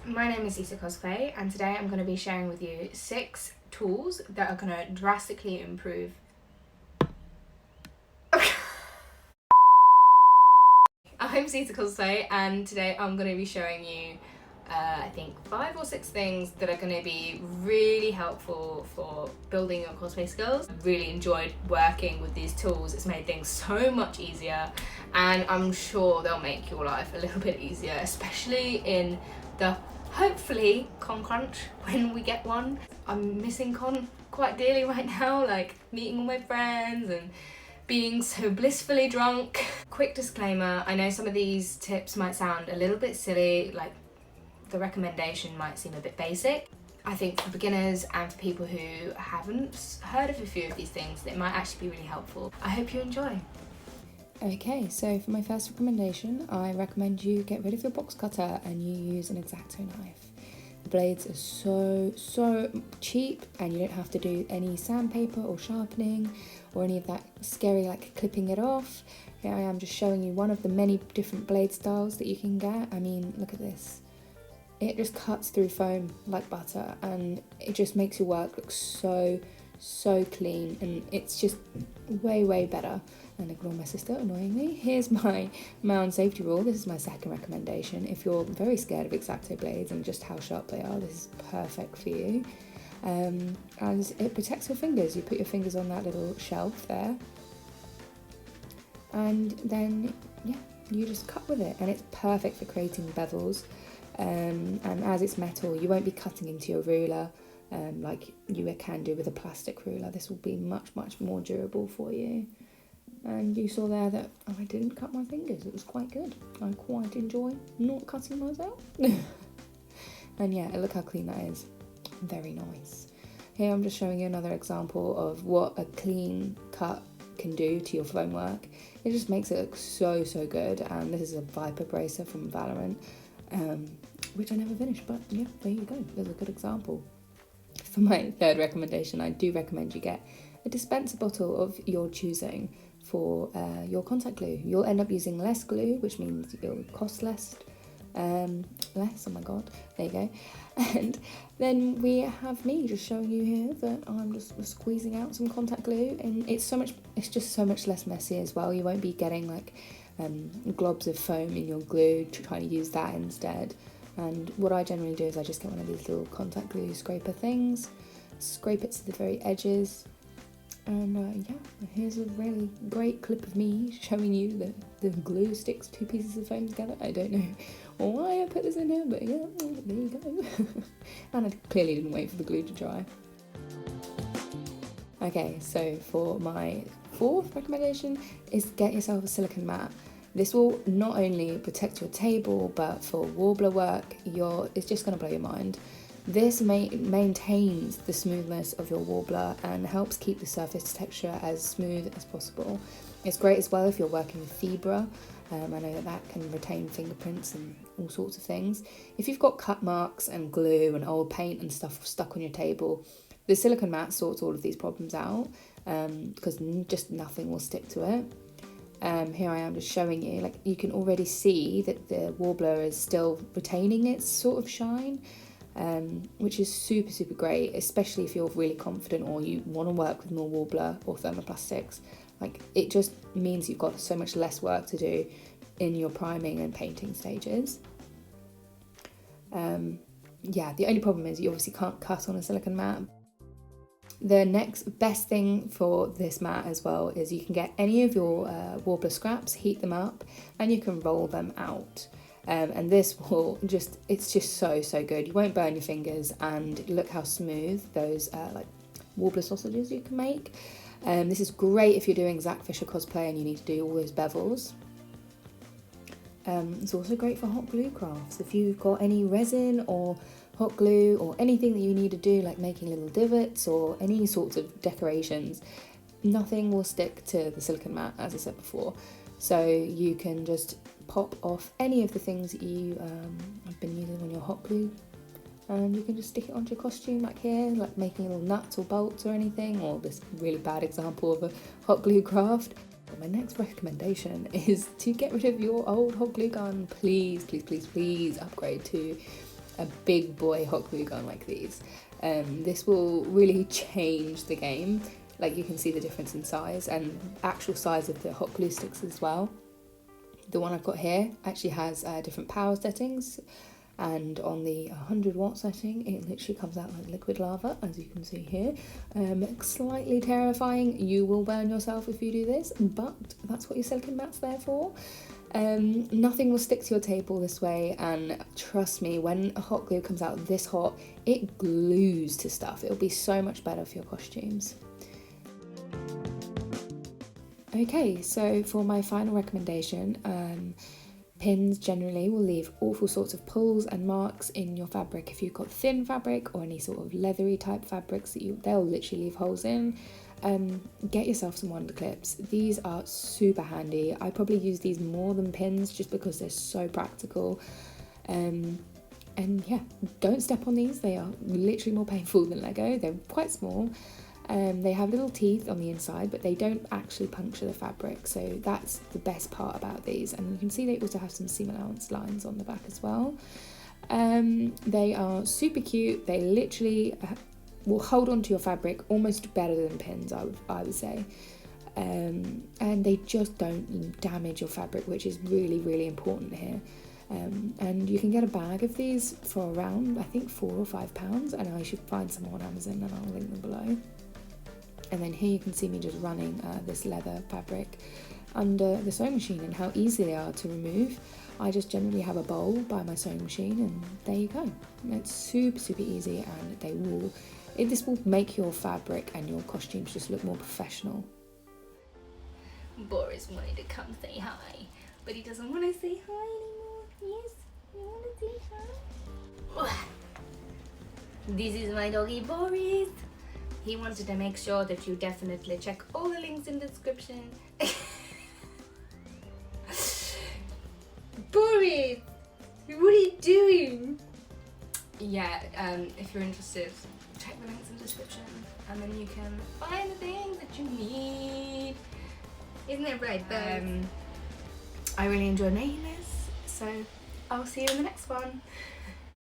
My name is Zeta Cosplay, and today I'm going to be sharing with you 6 tools that are going to drastically improve. I'm Zeta Cosplay, and today I'm going to be showing you I think 5 or 6 things that are going to be really helpful for building your cosplay skills. Really enjoyed working with these tools. It's made things so much easier, and I'm sure they'll make your life a little bit easier, especially in the hopefully con crunch when we get one. I'm missing con quite dearly right now, like meeting all my friends and being so blissfully drunk. Quick disclaimer, I know some of these tips might sound a little bit silly, like the recommendation might seem a bit basic. I think for beginners and for people who haven't heard of a few of these things, it might actually be really helpful. I hope you enjoy. Okay, so for my first recommendation, I recommend you get rid of your box cutter and you use an X-Acto knife. The blades are so cheap, and you don't have to do any sandpaper or sharpening or any of that scary like clipping it off. Here I am just showing you one of the many different blade styles that you can get. I mean, look at this. It just cuts through foam like butter, and it just makes your work look so clean, and it's just way better. And ignore my sister annoying me. Here's my Maun safety rule. This is my second recommendation. If you're very scared of X-Acto blades and just how sharp they are, this is perfect for you. As it protects your fingers. You put your fingers on that little shelf there, and then you just cut with it, and it's perfect for creating bevels. And as it's metal, you won't be cutting into your ruler like you can do with a plastic ruler. This will be much more durable for you. And you saw there that I didn't cut my fingers. It was quite good. I quite enjoy not cutting myself. And yeah, look how clean that is. Very nice. Here I'm just showing you another example of what a clean cut can do to your foam work. It just makes it look so good. And this is a Viper bracer from Valorant, which I never finished, but yeah, there you go. There's a good example. For my third recommendation, I do recommend you get a dispenser bottle of your choosing for your contact glue. You'll end up using less glue, which means it'll cost less. Oh my god, there you go. And then we have me just showing you here that I'm just squeezing out some contact glue, and it's just so much less messy as well. You won't be getting like globs of foam in your glue, trying to use that instead. And what I generally do is I just get one of these little contact glue scraper things, scrape it to the very edges, and here's a really great clip of me showing you that the glue sticks 2 pieces of foam together. I don't know why I put this in here, but yeah, there you go. And I clearly didn't wait for the glue to dry. Okay, so for my fourth recommendation is get yourself a silicone mat. This will not only protect your table, but for worbla work, it's just going to blow your mind. This maintains the smoothness of your worbla and helps keep the surface texture as smooth as possible. It's great as well if you're working with fibra. I know that can retain fingerprints and all sorts of things. If you've got cut marks and glue and old paint and stuff stuck on your table, the silicone mat sorts all of these problems out, because just nothing will stick to it. Here I am just showing you, like you can already see that the worbla is still retaining its sort of shine, which is super great, especially if you're really confident or you want to work with more worbla or thermoplastics. Like, it just means you've got so much less work to do in your priming and painting stages. The only problem is you obviously can't cut on a silicone mat. The next best thing for this mat as well is you can get any of your worbla scraps, heat them up, and you can roll them out. And this will it's just so good. You won't burn your fingers, and look how smooth those like worbla sausages you can make. This is great if you're doing Zack Fisher cosplay and you need to do all those bevels. It's also great for hot glue crafts. If you've got any resin or hot glue or anything that you need to do, like making little divots or any sorts of decorations, nothing will stick to the silicone mat, as I said before. So you can just pop off any of the things that you have been using on your hot glue, and you can just stick it onto your costume, like here, like making little nuts or bolts or anything, or this really bad example of a hot glue craft. But my next recommendation is to get rid of your old hot glue gun. Please upgrade to a big boy hot glue gun like these. This will really change the game. Like, you can see the difference in size and actual size of the hot glue sticks as well. The one I've got here actually has different power settings, and on the 100 watt setting it literally comes out like liquid lava, as you can see here. Slightly terrifying. You will burn yourself if you do this, but that's what your silicone mat's there for. Nothing will stick to your table this way, and trust me, when a hot glue comes out this hot, it glues to stuff. It'll be so much better for your costumes. Okay, so for my final recommendation, pins generally will leave awful sorts of pulls and marks in your fabric. If you've got thin fabric or any sort of leathery type fabrics that they'll literally leave holes in, get yourself some wonder clips. These are super handy. I probably use these more than pins just because they're so practical. And yeah, don't step on these. They are literally more painful than Lego. They're quite small. They have little teeth on the inside, but they don't actually puncture the fabric, so that's the best part about these. And you can see they also have some seam allowance lines on the back as well. They are super cute. They literally will hold on to your fabric almost better than pins, I would say. And they just don't damage your fabric, which is really, really important here. And you can get a bag of these for around, I think, £4 or £5, and I should find some on Amazon and I'll link them below. And then here you can see me just running this leather fabric under the sewing machine and how easy they are to remove. I just generally have a bowl by my sewing machine, and there you go. It's super, super easy, and this will make your fabric and your costumes just look more professional. Boris wanted to come say hi, but he doesn't want to say hi anymore. Yes, you want to say hi? This is my doggy Boris. He wanted to make sure that you definitely check all the links in the description. Boris, what are you doing? Yeah, if you're interested, check the links in the description, and then you can find the things that you need. Isn't it right, though? I really enjoyed making this, so I'll see you in the next one.